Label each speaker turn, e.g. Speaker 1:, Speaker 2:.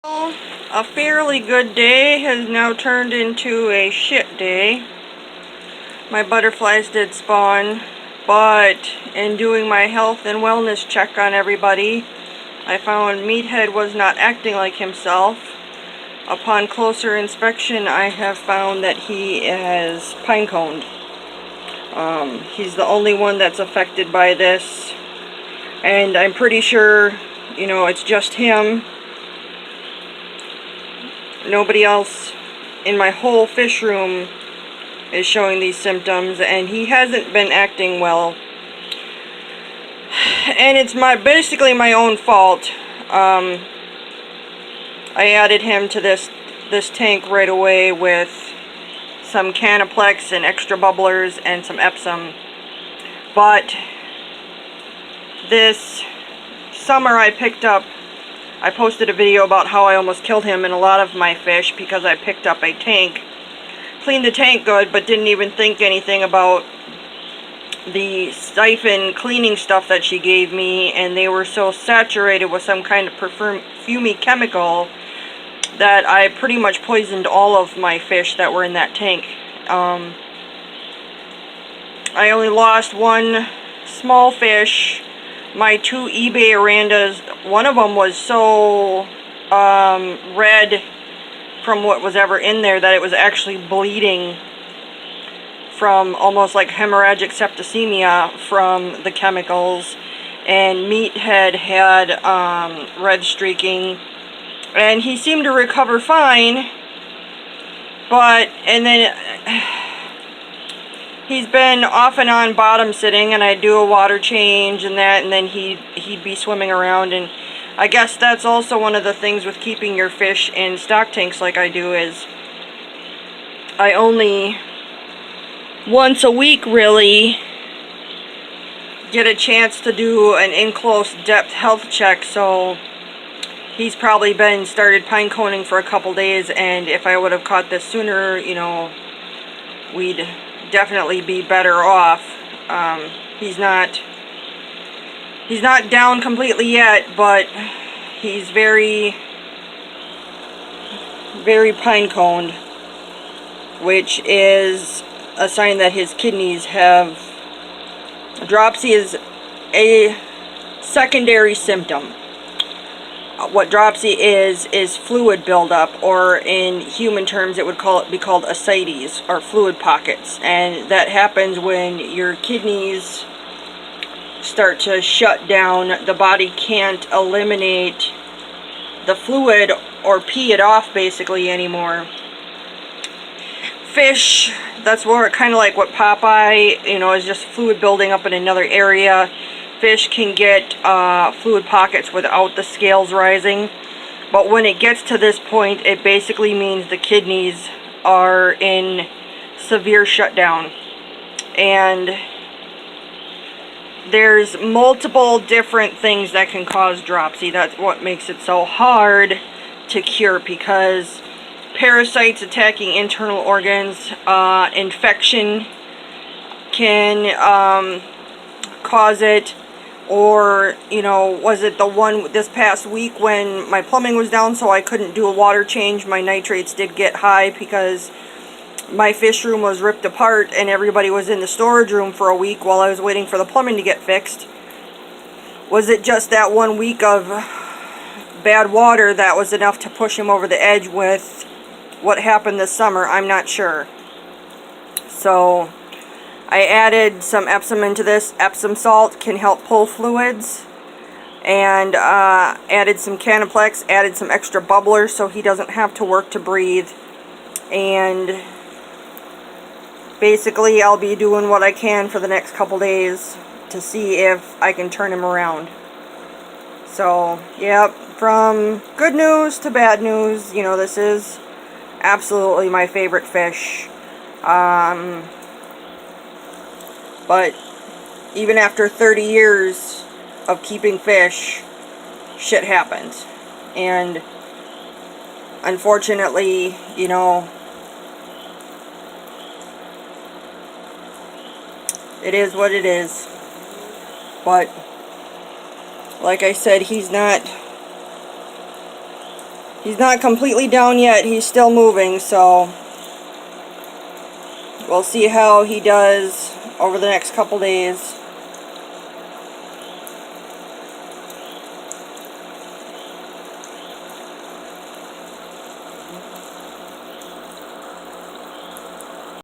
Speaker 1: A fairly good day has now turned into a shit day. My butterflies did spawn, but in doing my health and wellness check on everybody, I found Meathead was not acting like himself. Upon closer inspection, I have found that he is pine-coned. He's the only one that's affected by this, and I'm pretty sure, it's just him. Nobody else in my whole fish room is showing these symptoms, and he hasn't been acting well. And it's basically my own fault. I added him to this tank right away with some Canaplex and extra bubblers and some Epsom. But this summer I posted a video about how I almost killed him and a lot of my fish because I picked up a tank. Cleaned the tank good, but didn't even think anything about the siphon cleaning stuff that she gave me, and they were so saturated with some kind of perfumey chemical that I pretty much poisoned all of my fish that were in that tank. I only lost one small fish. My two eBay Arandas, one of them was so red from what was ever in there that it was actually bleeding from almost like hemorrhagic septicemia from the chemicals. And Meathead had red streaking, and he seemed to recover fine, and then he's been off and on bottom sitting, and I'd do a water change and that, and then he'd be swimming around. And I guess that's also one of the things with keeping your fish in stock tanks like I do, is I only once a week really get a chance to do an in-close depth health check. So he's probably been started pine coning for a couple days, and if I would have caught this sooner, we'd definitely be better off. He's not down completely yet, but he's very, very pine coned, which is a sign that his kidneys have. Dropsy is a secondary symptom. What dropsy is fluid buildup, or in human terms it would be called ascites, or fluid pockets, and that happens when your kidneys start to shut down. The body can't eliminate the fluid or pee it off basically anymore. Fish, that's where kind of like what Popeye, is just fluid building up in another area. Fish can get fluid pockets without the scales rising, but when it gets to this point, it basically means the kidneys are in severe shutdown. And there's multiple different things that can cause dropsy. That's what makes it so hard to cure, because parasites attacking internal organs, infection can cause it. Or, was it the one this past week when my plumbing was down, so I couldn't do a water change? My nitrates did get high because my fish room was ripped apart and everybody was in the storage room for a week while I was waiting for the plumbing to get fixed. Was it just that 1 week of bad water that was enough to push him over the edge with what happened this summer? I'm not sure. So I added some Epsom into this. Epsom salt can help pull fluids. And added some Canaplex, added some extra bubblers so he doesn't have to work to breathe. And basically I'll be doing what I can for the next couple days to see if I can turn him around. So, yep, from good news to bad news, this is absolutely my favorite fish. But even after 30 years of keeping fish, shit happens. And unfortunately, it is what it is. But like I said, he's not He's not completely down yet. He's still moving, so we'll see how he does over the next couple days.